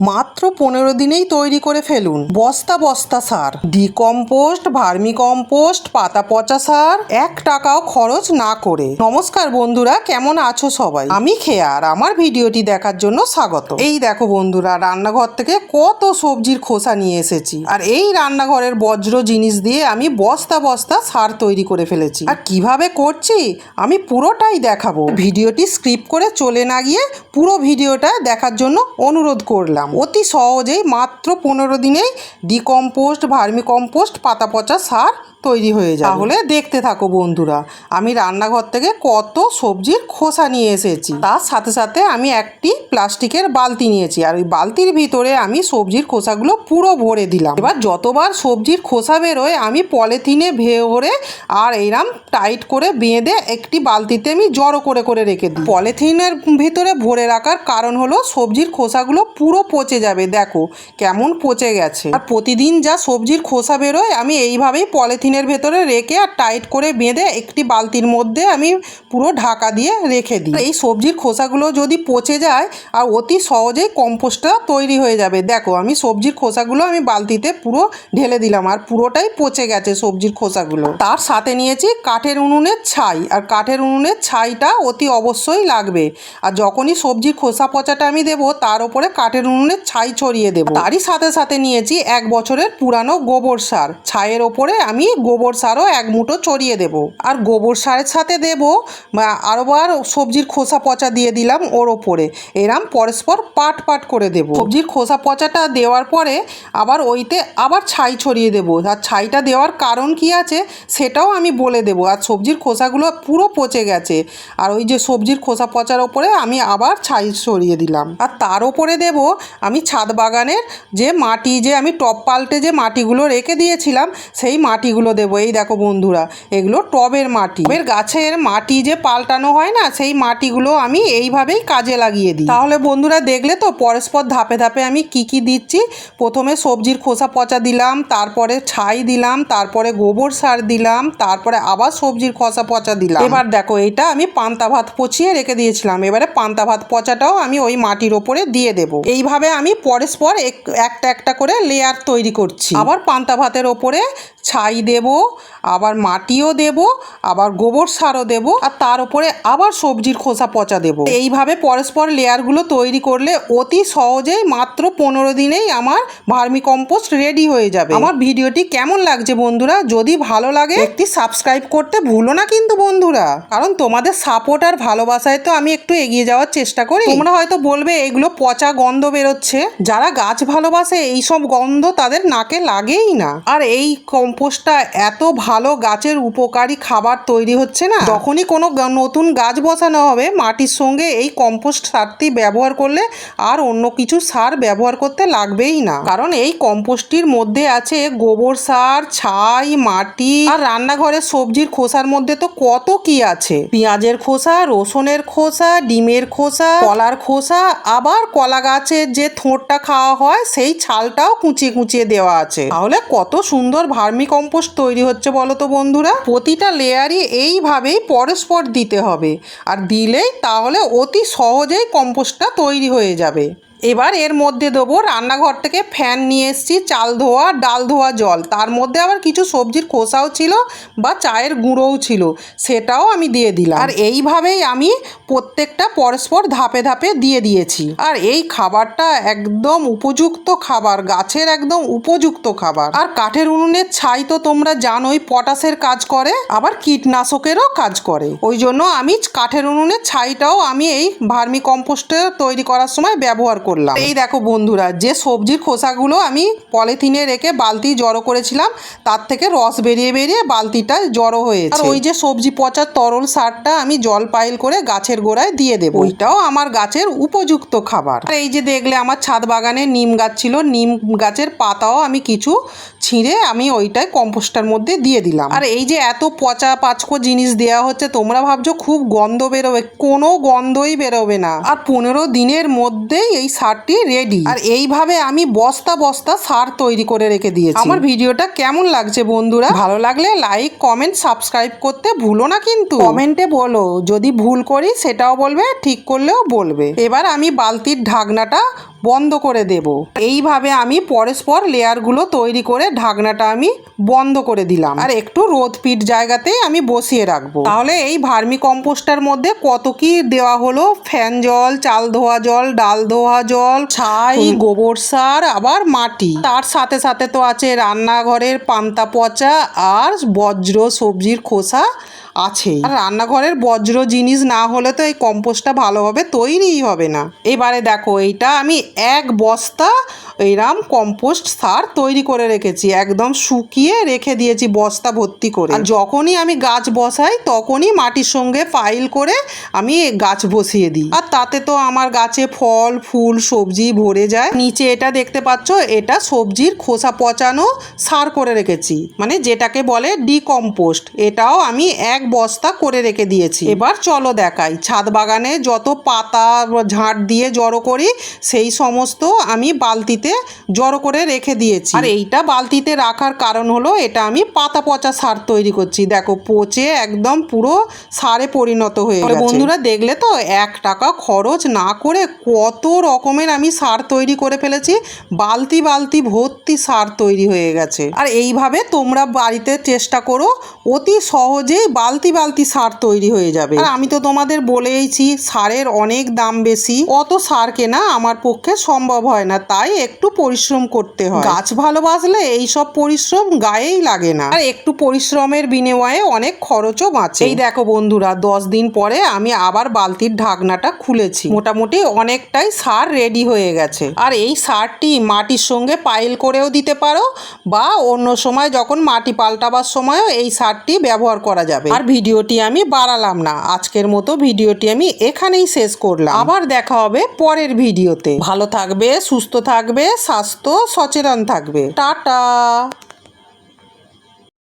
মাত্র 15 দিনেই তৈরি করে ফেলুন বস্তা বস্তা সার। ডিকম্পোস্ট, ভার্মি কম্পোস্ট, পাতা পচা সার, 1 টাকাও খরচ না করে। নমস্কার বন্ধুরা, কেমন আছো সবাই? আমি খেয়া আর আমার ভিডিওটি দেখার জন্য স্বাগত। এই দেখো বন্ধুরা, রান্নাঘর থেকে কত সবজির খোসা নিয়ে এসেছি। আর এই রান্নাঘরের বজ্র জিনিস দিয়ে আমি বস্তা বস্তা সার তৈরি করে ফেলেছি। আর কিভাবে করছি আমি পুরোটাই দেখাবো। ভিডিওটি স্কিপ করে চলে না গিয়ে পুরো ভিডিওটা দেখার জন্য অনুরোধ করলাম। অতি সহজেই মাত্র 15 দিনেই ডিকম্পোস্ট, ভার্মি কম্পোস্ট, পাতা পচা সার তৈরি হয়ে যায়। তাহলে দেখতে থাকো বন্ধুরা, আমি রান্নাঘর থেকে কত সবজির খোসা নিয়ে এসেছি। তার সাথে সাথে আমি একটি প্লাস্টিকের বালতি নিয়েছি, আর ওই বালতির ভিতরে আমি সবজির খোসাগুলো পুরো ভরে দিলাম। এবার যতবার সবজির খোসা বেরোয় আমি পলিথিনে ভরে আর এরম টাইট করে বেঁধে একটি বালতিতে আমি জড়ো করে করে রেখে দিই। পলিথিনের ভিতরে ভরে রাখার কারণ হলো সবজির খোসাগুলো পুরো পচে যাবে। দেখো কেমন পচে গেছে। আর প্রতিদিন যা সবজির খোসা বেরোয় আমি এইভাবেই পলিথিনের ভেতরে রেখে আর টাইট করে বেঁধে একটি বালতির মধ্যে আমি পুরো ঢাকা দিয়ে রেখে দিই। এই সবজির খোসাগুলো যদি পচে যায় আর অতি সহজেই কম্পোস্টটা তৈরি হয়ে যাবে। দেখো আমি সবজির খোসাগুলো আমি বালতিতে পুরো ঢেলে দিলাম আর পুরোটাই পচে গেছে সবজির খোসাগুলো। তার সাথে নিয়েছি কাঠের উনুনের ছাই, আর কাঠের উনুনের ছাইটা অতি অবশ্যই লাগবে। আর যখনই সবজির খোসা পচাটা আমি দেবো তার উপরে কাঠের উনুনের ছাই ছড়িয়ে দেবো। তারই সাথে সাথে নিয়েছি 1 বছরের পুরানো গোবর সার। ছাইয়ের ওপরে আমি গোবর সারও 1 মুঠো ছড়িয়ে দেবো। আর গোবর সারের সাথে দেবো আরোবার সবজির খোসা পচা দিয়ে দিলাম ওর ওপরে। এরম পরস্পর পাট পাট করে দেবো। সবজির খোসা পচাটা দেওয়ার পরে আবার ওইতে আবার ছাই ছড়িয়ে দেবো। আর ছাইটা দেওয়ার কারণ কি আছে সেটাও আমি বলে দেবো। আর সবজির খোসাগুলো পুরো পচে গেছে, আর ওই যে সবজির খোসা পচার ওপরে আমি আবার ছাই ছড়িয়ে দিলাম। আর তার ওপরে দেব আমি ছাদ বাগানের যে মাটি, যে আমি টব পাল্টে যে মাটিগুলো রেখে দিয়েছিলাম সেই মাটিগুলো দেবো। এই দেখো বন্ধুরা, এগুলো টবের মাটি। টবের গাছের মাটি যে পাল্টানো হয় না, সেই মাটিগুলো আমি এইভাবেই কাজে লাগিয়ে দিই। তাহলে বন্ধুরা দেখলে তো পরস্পর ধাপে ধাপে আমি কি দিচ্ছি। প্রথমে সবজির খোসা পচা দিলাম, তারপরে ছাই দিলাম, তারপরে গোবর সার দিলাম, তারপরে আবার সবজির খোসা পচা দিলাম। এবার দেখো এটা আমি পান্তা ভাত পচিয়ে রেখে দিয়েছিলাম, এবারে পান্তা ভাত পচাটাও আমি ওই মাটির ওপরে দিয়ে দেবো। এইভাবে আমি পরস্পর একটা একটা করে লেয়ার তৈরি করছি। আবার পান্তা ভাতের ওপরে ছাই দেব, আবার মাটিও দেব, আবার গোবর সারও দেব, আর তার উপরে আবার সবজির খোসা পচা দেব। এইভাবে পরস্পর লেয়ারগুলো তৈরি করলে অতি সহজেই মাত্র 15 দিনেই আমার ভার্মি কম্পোস্ট রেডি হয়ে যাবে। আমার ভিডিওটি কেমন লাগছে বন্ধুরা? যদি ভালো লাগে একটি সাবস্ক্রাইব করতে ভুলো না কিন্তু বন্ধুরা, কারণ তোমাদের সাপোর্ট আর ভালোবাসায় তো আমি একটু এগিয়ে যাওয়ার চেষ্টা করি। তোমরা হয়তো বলবে এগুলো পচা গন্ধ বেরোচ্ছে, যারা গাছ ভালোবাসে এইসব গন্ধ তাদের নাকে লাগেই না। আর এই কম্পোস্টটা এত ভালো, গাছের উপকারী খাবার তৈরি হচ্ছে না। যখনই কোনো নতুন গাছ বসানো হবে মাটির সঙ্গে এই কম্পোস্ট সারটি ব্যবহার করলে আর অন্য কিছু সার ব্যবহার করতে লাগবেই না। কারণ এই কম্পোস্টটির মধ্যে আছে গোবর সার, ছাই, মাটি, আর রান্নাঘরের সবজির খোসার মধ্যে তো কত কি আছে। পেঁয়াজের খোসা, রসুনের খোসা, ডিমের খোসা, কলার খোসা, আবার কলা গাছের যে থোঁটটা খাওয়া হয় সেই ছালটাও কুচিয়ে কুচিয়ে দেওয়া আছে। তাহলে কত সুন্দর ভার্মি কম্পোস্ট তৈরি হচ্ছে বলো তো বন্ধুরা। প্রতিটা লেয়ারই এইভাবেই পরস্পর দিতে হবে, আর দিলেই তাহলে অতি সহজেই কম্পোস্টটা তৈরি হয়ে যাবে। এবার এর মধ্যে দেবো রান্নাঘর থেকে ফ্যান নিয়ে এসেছি, চাল ধোয়া, ডাল ধোয়া জল, তার মধ্যে আবার কিছু সবজির খোসাও ছিল বা চায়ের গুঁড়োও ছিল, সেটাও আমি দিয়ে দিলাম। আর এইভাবেই আমি প্রত্যেকটা পরস্পর ধাপে ধাপে দিয়ে দিয়েছি। আর এই খাবারটা একদম উপযুক্ত খাবার, গাছের একদম উপযুক্ত খাবার। আর কাঠের উনুনের ছাই তো তোমরা জানোই পটাশের কাজ করে, আবার কীটনাশকেরও কাজ করে। ওই জন্য আমি কাঠের উনুনের ছাইটাও আমি এই ভার্মি কম্পোস্টে তৈরি করার সময় ব্যবহার করি। এই দেখো বন্ধুরা, যে সবজির খোসাগুলো আমি পলিথিনে রেখে বালতি জড়ো করেছিলাম তার থেকে রস বেরিয়ে বেরিয়ে বালতিটা জড়ো হয়েছে। আর ওই যে সবজি পচার তরল সারটা আমি জল পাইল করে গাছের গোড়ায় দিয়ে দেবো, ওইটাও আমার গাছের উপযুক্ত খাবার। আর এই যে দেখলে আমার ছাদ বাগানে নিম গাছ ছিল, নিম গাছের পাতাও আমি কিছু ছিঁড়ে আমি ওইটাই কম্পোস্টার মধ্যে দিয়ে দিলাম। আর এই যে এত পচা পাচকো জিনিস দেওয়া হচ্ছে, তোমরা ভাবছো খুব গন্ধ বেরোবে, কোনো গন্ধই বেরোবে না। আর 15 দিনের মধ্যেই এই সারটি রেডি। আর এইভাবে আমি বস্তা বস্তা সার তৈরি করে রেখে দিয়েছি। আমার ভিডিওটা কেমন লাগছে বন্ধুরা? ভালো লাগলে লাইক, কমেন্ট, সাবস্ক্রাইব করতে ভুলো না কিন্তু। কমেন্টে বলো, যদি ভুল করি সেটাও বলবে, ঠিক করলেও বলবে। এবার আমি বালতির ঢাকনাটা বন্ধ করে দেব। এইভাবে আমি পরস্পর লেয়ারগুলো তৈরি করে ঢাকনাটা আমি বন্ধ করে দিলাম আর একটু রোদপিট জায়গাতে আমি বসিয়ে রাখবো। তাহলে এই ভার্মি কম্পোস্টার মধ্যে কত কি দেওয়া হলো, ফ্যান জল, চাল ধোয়া জল, ডাল ধোয়া জল, ছাই, গোবর সার, আবার মাটি, তার সাথে সাথে তো আছে রান্নাঘরের পান্তা পচা আর বজ্র সবজির খোসা আছেই। আর রান্নাঘরের বজ্র জিনিস না হলে তো এই কম্পোস্টটা ভালোভাবে তৈরিই হবে না। এবারে দেখো এইটা আমি এক বস্তা এইরাম কম্পোস্ট সার তৈরি করে রেখেছি, একদম শুকিয়ে রেখে দিয়েছি বস্তা ভর্তি করে। আর যখনই আমি গাছ বসাই তখনই মাটির সঙ্গে পাইল করে আমি গাছ বসিয়ে দিই, আর তাতে তো আমার গাছে ফল ফুল সবজি ভরে যায়। নিচে এটা দেখতে পাচ্ছ, এটা সবজির খোসা পচানো সার করে রেখেছি, মানে যেটাকে বলে ডিকম্পোস্ট। এটাও আমি এক বস্তা করে রেখে দিয়েছি। এবার চলো দেখাই ছাদ বাগানে যত পাতা ঝাঁট দিয়ে জড়ো করি সেই সমস্ত আমি বালতিতে জড়ো করে রেখে দিয়েছি। আর এইটা বালতিতে রাখার কারণ হলো এটা আমি পাতা পচা সার তৈরি করছি। দেখো পচে একদম পুরো সারে পরিণত হয়ে গেছে। বন্ধুরা দেখলে তো 1 টাকা খরচ না করে কত রকমের আমি সার তৈরি করে ফেলেছি। বালতি বালতি ভর্তি সার তৈরি হয়ে গেছে। আর এইভাবে তোমরা বাড়িতে চেষ্টা করো, অতি সহজেই বালতি বালতি সার তৈরি হয়ে যাবে। আর আমি তো তোমাদের বলেইছি সারের অনেক দাম বেশি, অত সার কেনা আমার পক্ষে সম্ভব হয় না, তাই একটু পরিশ্রম করতে হয়। গাছ ভালোবাসলে এইসব পরিশ্রম গায়েই লাগে না, আর একটু পরিশ্রমের বিনিময়ে অনেক খরচও বাঁচে। এই দেখো বন্ধুরা 10 দিন পরে আমি আবার বালতির ঢাকনাটা খুলেছি, মোটামুটি অনেকটাই সার রেডি হয়ে গেছে। আর এই সারটি মাটির সঙ্গে পাইল করেও দিতে পারো, বা অন্য সময় যখন মাটি পাল্টাবার সময়ও এই সারটি ব্যবহার করা যাবে। আর ভিডিওটি আমি বাড়ালাম না, আজকের মতো ভিডিওটি আমি এখানেই শেষ করলাম। আবার দেখা হবে পরের ভিডিওতে। ভালো থাকবে, সুস্থ থাকবে, স্বাস্থ্য সচেতন থাকবে। টাটা।